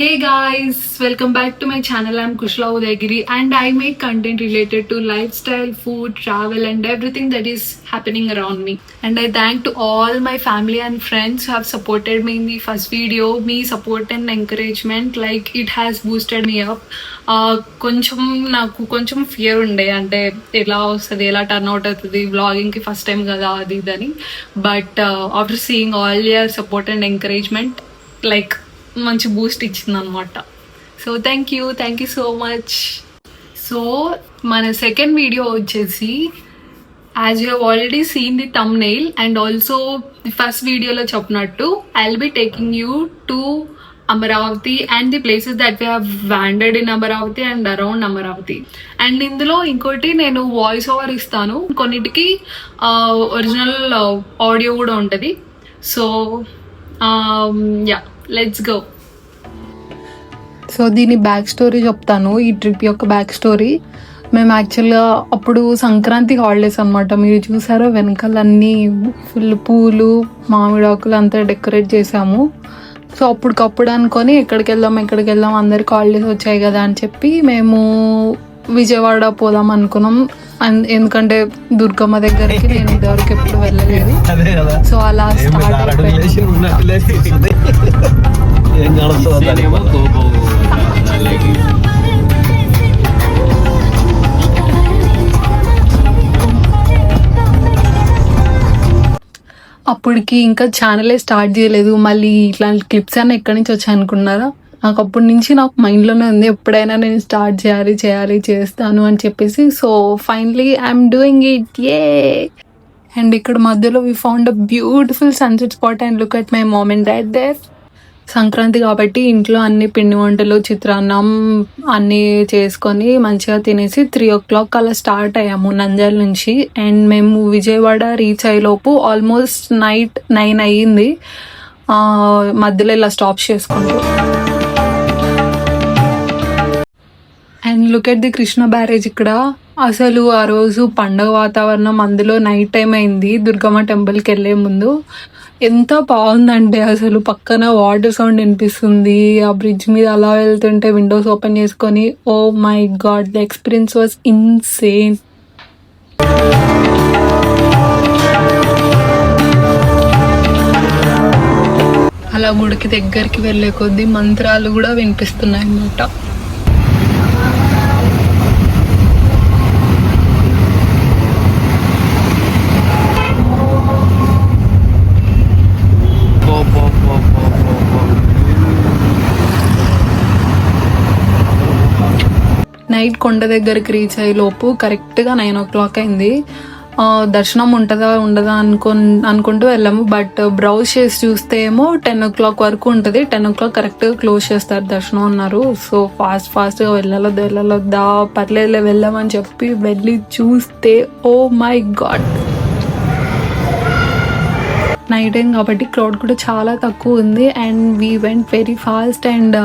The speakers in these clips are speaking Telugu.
Hey guys, welcome back to my channel. I'm Kushla Udayagiri and I make content related to lifestyle, food, travel and everything that is happening around me. And I thank to all my family and friends who have supported me in the first video. Me support and encouragement, like it has boosted me up. కొంచెం నాకు కొంచెం ఫియర్ ఉండే అంటే ఎలా వస్తుంది ఎలా టర్న్ అవుట్ అవుతుంది వ్లాగింగ్కి ఫస్ట్ టైం కదా అది ఇదని but after seeing all your support and encouragement like మంచి బూస్ట్ ఇచ్చింది అనమాట. So thank you so much. So మన సెకండ్ వీడియో వచ్చేసి as you have already scene the thumbnail and also the first వీడియోలో చెప్పినట్టు I will be taking you to Amaravati and the places that we have wandered in Amaravati and around Amaravati. And ఇందులో ఇంకోటి నేను వాయిస్ ఓవర్ ఇస్తాను, కొన్నిటికి ఒరిజినల్ ఆడియో కూడా ఉంటుంది. So yeah, let's go. So దీని బ్యాక్ స్టోరీ చెప్తాను, ఈ ట్రిప్ యొక్క బ్యాక్ స్టోరీ. మేము యాక్చువల్గా అప్పుడు సంక్రాంతి హాలిడేస్ అనమాట. మీరు చూసారో వెనకాల అన్నీ ఫుల్ పూలు మామిడాకులు అంతా డెకరేట్ చేసాము. సో అప్పటికప్పుడు అనుకొని ఎక్కడికి వెళ్దాం అందరికి హాలిడేస్ వచ్చాయి కదా అని చెప్పి మేము విజయవాడ పోదాం అనుకున్నాం. ఎందుకంటే దుర్గమ్మ దగ్గరికి నేను ఇదివరకు ఎప్పుడు వెళ్ళలేదు. సో అలా స్టార్ట్ అప్పటికి ఇంకా ఛానలే స్టార్ట్ చేయలేదు. మళ్ళీ ఇట్లాంటి క్లిప్స్ అన్నీ ఎక్కడి నుంచి వచ్చాయి అనుకున్నారా? నాకు అప్పటి నుంచి నాకు మైండ్లోనే ఉంది, ఎప్పుడైనా నేను స్టార్ట్ చేస్తాను అని చెప్పేసి. So finally I'm doing it, ఏ. అండ్ ఇక్కడ మధ్యలో we found a beautiful sunset spot and look at my mom and dad there. Sankranti కాబట్టి ఇంట్లో అన్ని పిండి వంటలు చిత్రాన్నం అన్నీ చేసుకొని మంచిగా తినేసి 3 o'clock అలా స్టార్ట్ అయ్యాము నంద్యాల నుంచి. అండ్ మేము విజయవాడ రీచ్ అయ్యేలోపు ఆల్మోస్ట్ నైట్ 9 అయ్యింది. మధ్యలో ఇలా స్టాప్ చేసుకుంటూ. And look at the Krishna barrage. ఇక్కడ అసలు ఆ రోజు పండగ వాతావరణం, అందులో నైట్ టైం అయింది దుర్గమ్మ టెంపుల్కి వెళ్ళే ముందు. ఎంత బాగుందంటే అసలు పక్కన వాటర్ సౌండ్ వినిపిస్తుంది. ఆ బ్రిడ్జ్ మీద అలా వెళ్తుంటే విండోస్ ఓపెన్ చేసుకొని, oh my god, the experience was insane. అలా గుడికి దగ్గరికి వెళ్ళే కొద్దీ మంత్రాలు కూడా వినిపిస్తున్నాయి అన్నమాట. నైట్ కొండ దగ్గరికి రీచ్ అయ్యే లోపు కరెక్ట్గా 9 o'clock అయింది. దర్శనం ఉంటుందా ఉండదా అనుకుంటూ వెళ్ళాము. బట్ బ్రౌజ్ చేసి చూస్తే ఏమో 10 o'clock వరకు ఉంటుంది. 10 o'clock కరెక్ట్గా క్లోజ్ చేస్తారు దర్శనం అన్నారు. సో ఫాస్ట్గా వెళ్ళొద్దా పర్లేదులే వెళ్ళామని చెప్పి వెళ్ళి చూస్తే, oh my god, night time కాబట్టి క్రౌడ్ కూడా చాలా తక్కువ ఉంది. And we went very fast. And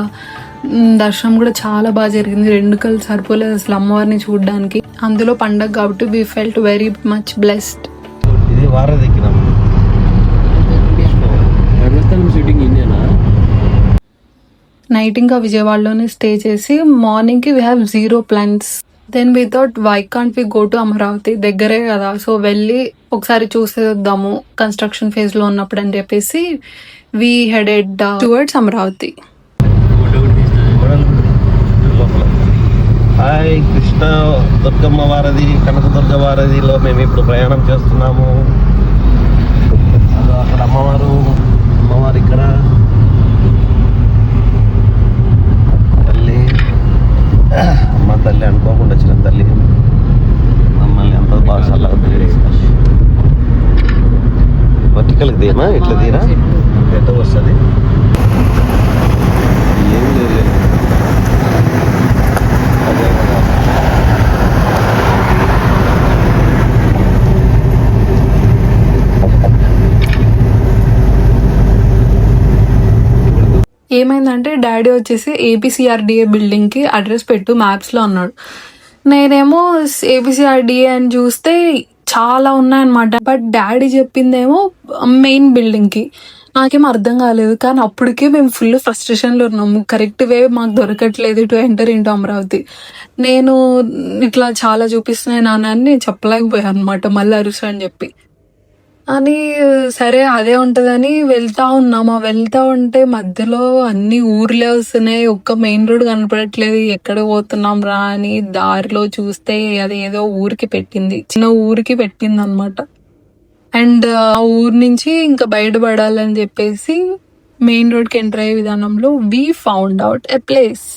దర్శనం కూడా చాలా బాగా జరిగింది. 2 కళ్ళు సరిపోలేదు అసలు అమ్మవారిని చూడడానికి. అందులో పండగ కాబట్టి we felt very much blessed. Night ఇంకా విజయవాడలోనే స్టే చేసి మార్నింగ్కి we have 0 plans. Then we thought why can't we go to Amaravati, దగ్గరే కదా, సో వెళ్ళి ఒకసారి చూసేద్దాము కన్స్ట్రక్షన్ ఫేజ్లో ఉన్నప్పుడు అని చెప్పేసి we headed towards Amaravati. Hi, Krishna Durgamma వారధి, కనకదుర్గ వారధిలో మేము ఇప్పుడు ప్రయాణం చేస్తున్నాము. అక్కడ అమ్మవారు ఇక్కడ తల్లి, అమ్మ తల్లి అనుకోకుండా వచ్చిన తల్లి మమ్మల్ని ఎంత బాగా చల్లగా వర్టికల్కి తీయమా, ఎట్లా తీరా ఎట్ట వస్తుంది ఏం లేదు. ఏమైందంటే డాడీ వచ్చేసి ఏపీసీఆర్డీఏ బిల్డింగ్కి అడ్రస్ పెట్టు మ్యాప్స్లో అన్నాడు. నేనేమో ఏపీసీఆర్డీఏ అని చూస్తే చాలా ఉన్నాయన్నమాట. బట్ డాడీ చెప్పిందేమో మెయిన్ బిల్డింగ్కి. నాకేం అర్థం కాలేదు. కానీ అప్పటికే మేము ఫుల్ ఫ్రస్ట్రేషన్‌లో ఉన్నాము. కరెక్ట్ వే మాకు దొరకట్లేదు టు ఎంటర్ ఇంటూ అమరావతి. నేను ఇట్లా చాలా చూపిస్తున్నాయి నాన్న అని నేను చెప్పలేకపోయాను అనమాట. మళ్ళీ అరుసు అని చెప్పి. అని సరే అదే ఉంటదని వెళ్తా ఉన్నామా. వెళ్తా ఉంటే మధ్యలో అన్ని ఊర్లే వస్తున్నాయి. ఒక్క మెయిన్ రోడ్ కనపడట్లేదు. ఎక్కడ పోతున్నాం రా అని దారిలో చూస్తే అది ఏదో ఊరికి పెట్టింది. చిన్న ఊరికి పెట్టిందనమాట. అండ్ ఆ ఊరు నుంచి ఇంకా బయటపడాలని చెప్పేసి మెయిన్ రోడ్కి ఎంటర్ అయ్యే విధానంలో we found out a place.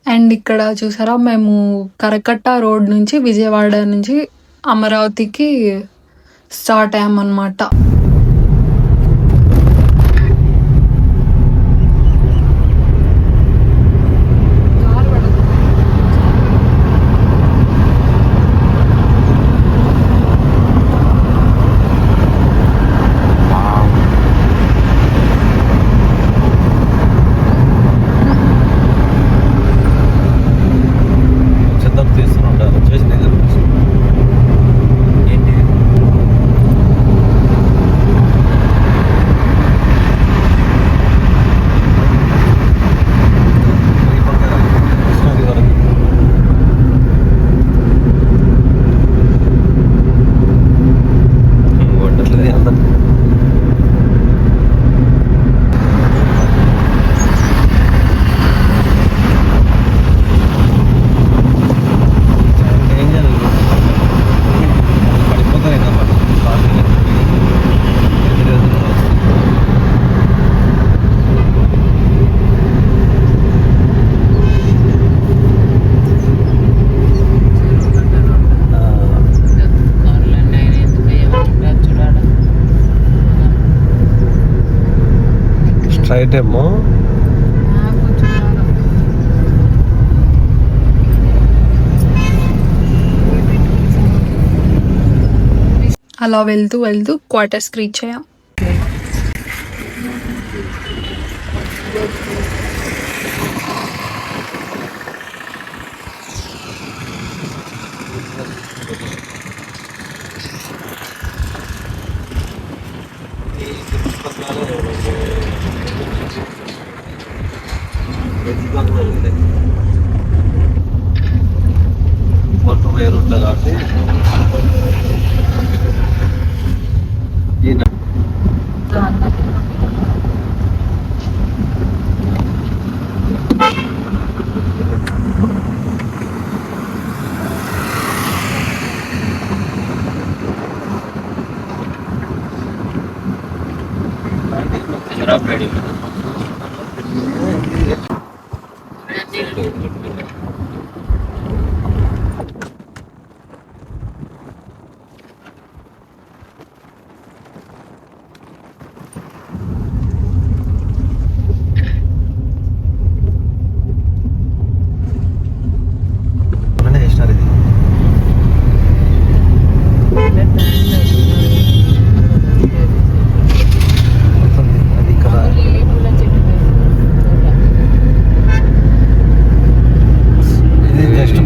And ఇక్కడ చూసారా మేము కరకట్ట రోడ్ నుంచి విజయవాడ నుంచి అమరావతికి స్టార్ట్ అయ్యామన్నమాట. స్ట్రైట్ ఏమో అలా వెళ్తూ వెళ్తూ క్వార్టర్స్కి రీచ్ అయ్యాం. మొత్తం వేరు ఉంటుంది కాబట్టి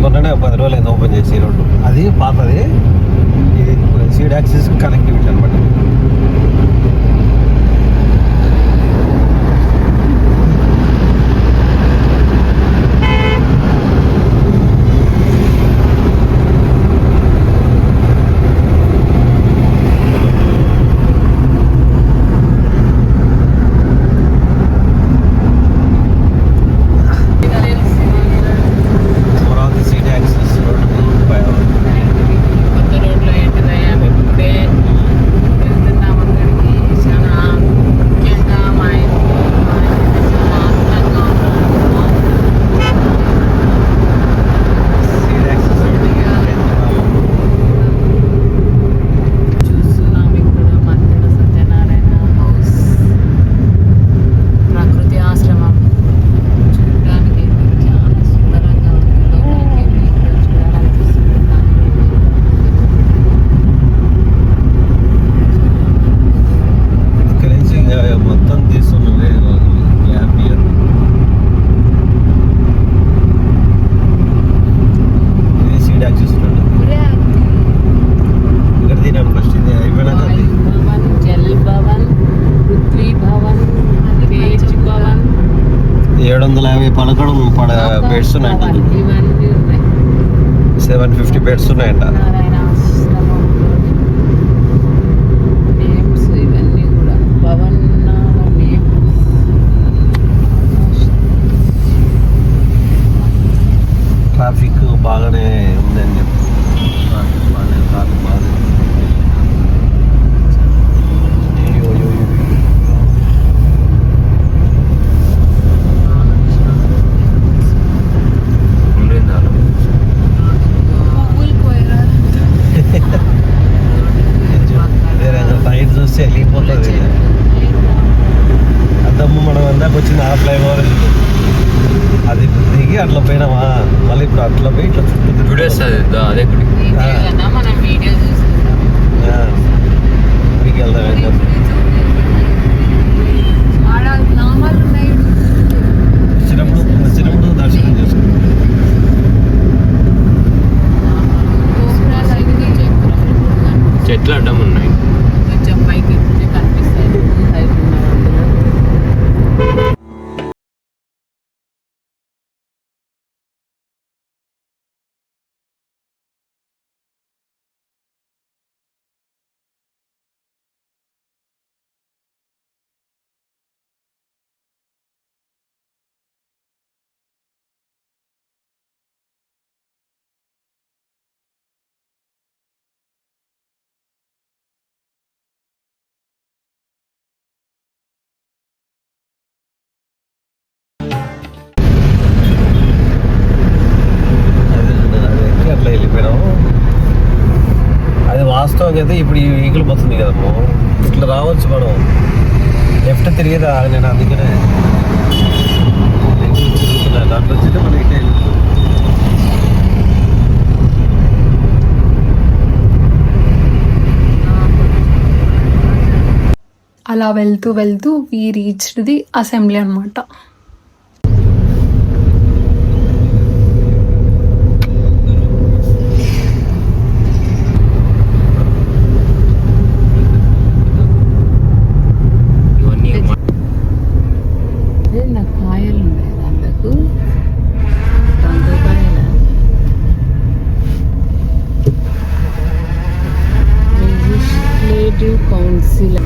మొన్ననే 10 రోజులు ఓపెన్ చేసి రోడ్డు అది పాతది. ఇది సీడ్ యాక్సిస్ కనెక్టివిటీ అనమాట. 750 పడకడం బెడ్స్ ఉన్నాయంట, ఇవన్నీ ఉన్నాయి. 750 బెడ్స్ ఉన్నాయంట. నారాయణ ఆశ్రమం నేమ్స్ ఇవన్నీ కూడా భవనాల నేమ్స్. ట్రాఫిక్ బాగానే ఉందని చెప్పి ట్రాఫిక్ బాగానే అయ్యో, అయ్యో, అయ్యో. పువ్వులు పోయారా? టైర్ చూస్తే వెళ్ళిపోతుంది. అద్దమ్మ మనం ఎందాక వచ్చింది ఆ ఫ్లైఓవర్ అది దిగి అట్లా పోయినామా, మళ్ళీ ఇప్పుడు అట్లా పోయి ఇట్లా చుట్టూ అదే గుడి. ఇదేనా మనం వీడియో చూస్తున్నాం. మీకు వెళ్దాం ఏం చెప్పు. ఆడ నామాలు ఉన్నాయి. వచ్చినప్పుడు దర్శనం చేసుకుంటాం. గోపురాలు అవి చక్రాలు చెట్లు అడ్డం ఉన్నాయి. కొంచెం పైకి ఎత్తునే కనిపిస్తాయి. హైట్ ఉన్న వాళ్ళు. అట్లా వెళ్ళిపోయినాము. అది వాస్తవం అయితే ఇప్పుడు ఈ వెహికల్ పోతుంది కదమ్మో, ఇట్లా రావచ్చు మనం. లెఫ్ట్ తిరిగేదా నేను అందుకనే తిరుగుతున్నా. దాంట్లో వచ్చింటే మనం ఇటే వెళ్ళిపోతుంది. అలా వెళ్తూ వెళ్తూ వీ రీచ్డ్ ది అసెంబ్లీ అనమాట. ఇవన్నీ నాకు కాయలు ఉన్నాయి దాంట్లో లెజిస్లేటివ్ కౌన్సిల్.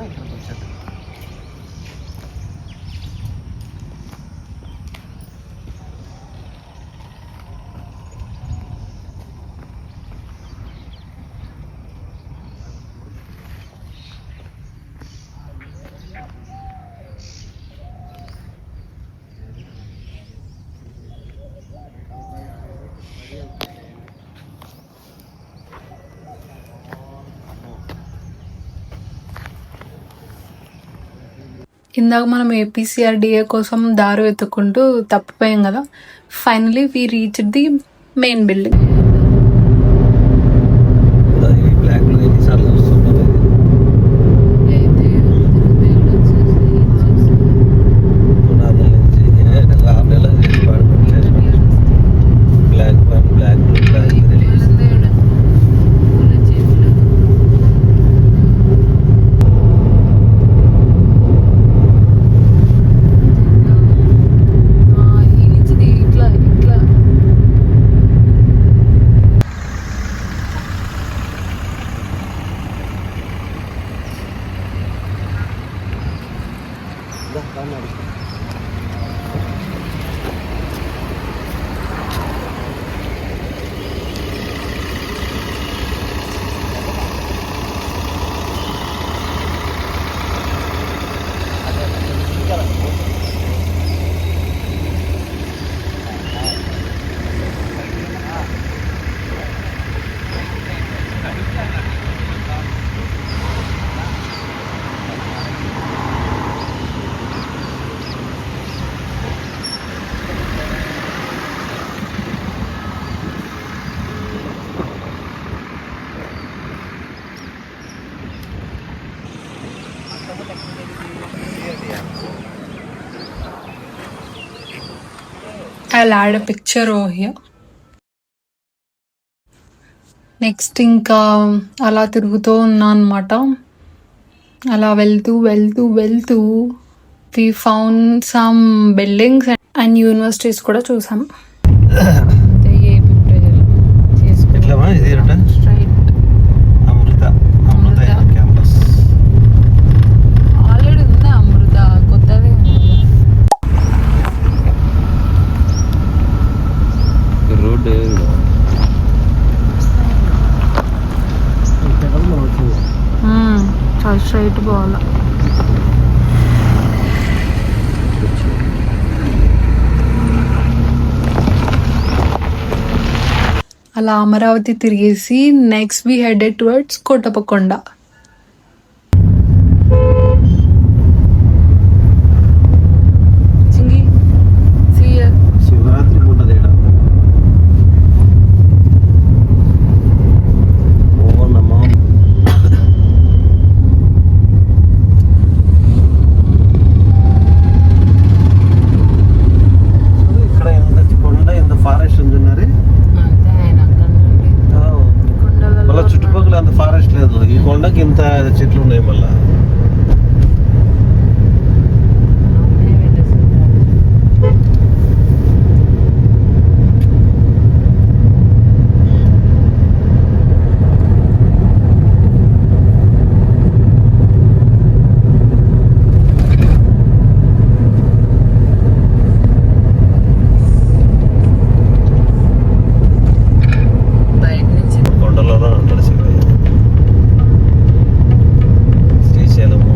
ఇక్కడికి వచ్చేది ఇందాక మనం ఏపీసీఆర్డీఏ కోసం దారి వెతుక్కుంటూ తప్పిపోయాం కదా. Finally we reach the main building. బ్లాక్లో ఎన్నిసార్లు చూస్తున్నాం. పునాదుల నుంచి 6 నెలలు చేసి block one block two block three. I'll add a picture over here. Next ఇంకా అలా తిరుగుతూ ఉన్నా అనమాట. అలా వెళ్తూ వెళ్తూ వెళ్తూ we found some buildings and universities కూడా చూసాం. ఎట్లా ఇది అమృత అమృత క్యాంపస్ ఆల్రెడీ ఉందా అమృత? కొత్తదే రోడ్ చాలా స్ట్రైట్ పోవాలా. అలా అమరావతి తిరిగేసి నెక్స్ట్ వి హెడెడ్ టువర్డ్స్ కోటప్పకొండ. శివరాత్రి ఉంటుంది ఇక్కడ. ఇక్కడ ఎంత కొండ ఎంత ఫారెస్ట్ ఉంటున్నారు. మళ్ళీ చుట్టుపక్కల అంత ఫారెస్ట్ లేదు. ఈ కొండకి ఇంత చెట్లు ఉన్నాయి మళ్ళా. కొండలలో ఉంటాడు శివయ్య. శ్రీశైలము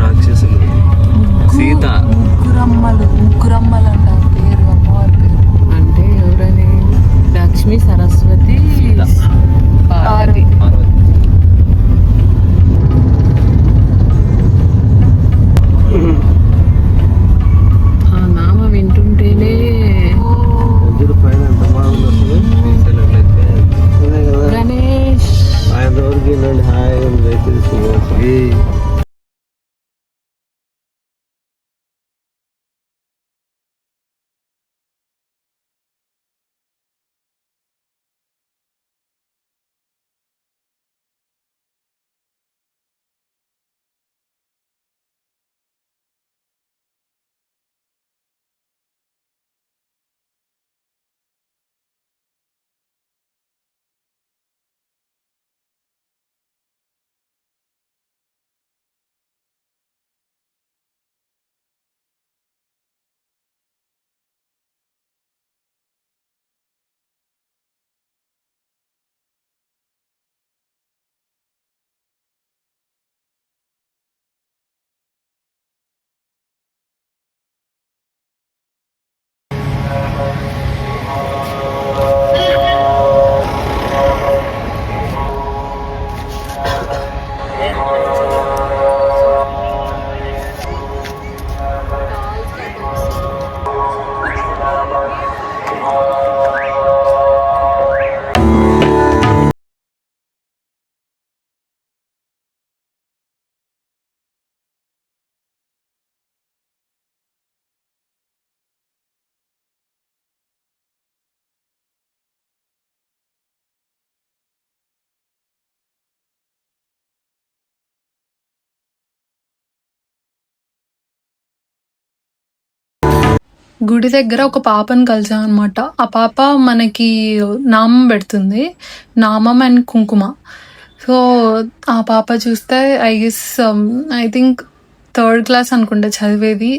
రాక్షసులు సీత ముగ్గురమ్మలు అంటారు పేరు, అమ్మవారి పేరు అంటే ఎవరని? లక్ష్మి, సరస్వతి, పార్వతి. ఆ నామ వింటుంటేనే పైన ఎంత బాగుంది అసలు. శ్రీశైలంలో అయితే గణేష్ ఆయన వరకు హాయిగా గుడి దగ్గర ఒక పాపను కలిసాం అనమాట. ఆ పాప మనకి నామం పెడుతుంది, నామం అండ్ కుంకుమ. సో ఆ పాప చూస్తే ఐ థింక్ 3rd క్లాస్ అనుకుంటా చదివేది.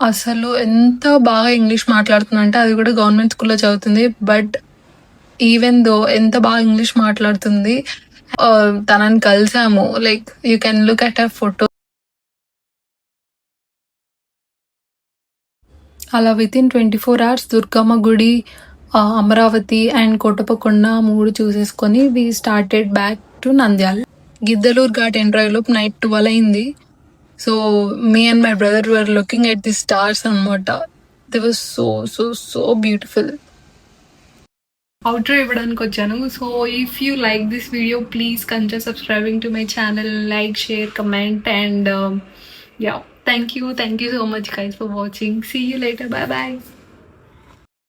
అసలు ఎంత బాగా ఇంగ్లీష్ మాట్లాడుతున్నా అంటే, అది కూడా గవర్నమెంట్ స్కూల్లో చదువుతుంది. బట్ ఈవెన్ దో ఎంత బాగా ఇంగ్లీష్ మాట్లాడుతుంది, తనని కలిసాము. Like you can look at her photo. అలా వితిన్ 24 hours దుర్గమ్మ గుడి, అమరావతి అండ్ కోటప్పకొండ 3 చూసేసుకొని we started back to Nandyal. Giddalur ghat enter అయ్యేలోపు నైట్ 12 అయింది. So me and my brother were looking at the stars అనమాట. They was so so so beautiful. Outro ఇవ్వడానికి వచ్చాను. So if you like this video please consider subscribing to my channel, like, share, comment and yeah, thank you so much guys for watching. See you later. Bye bye.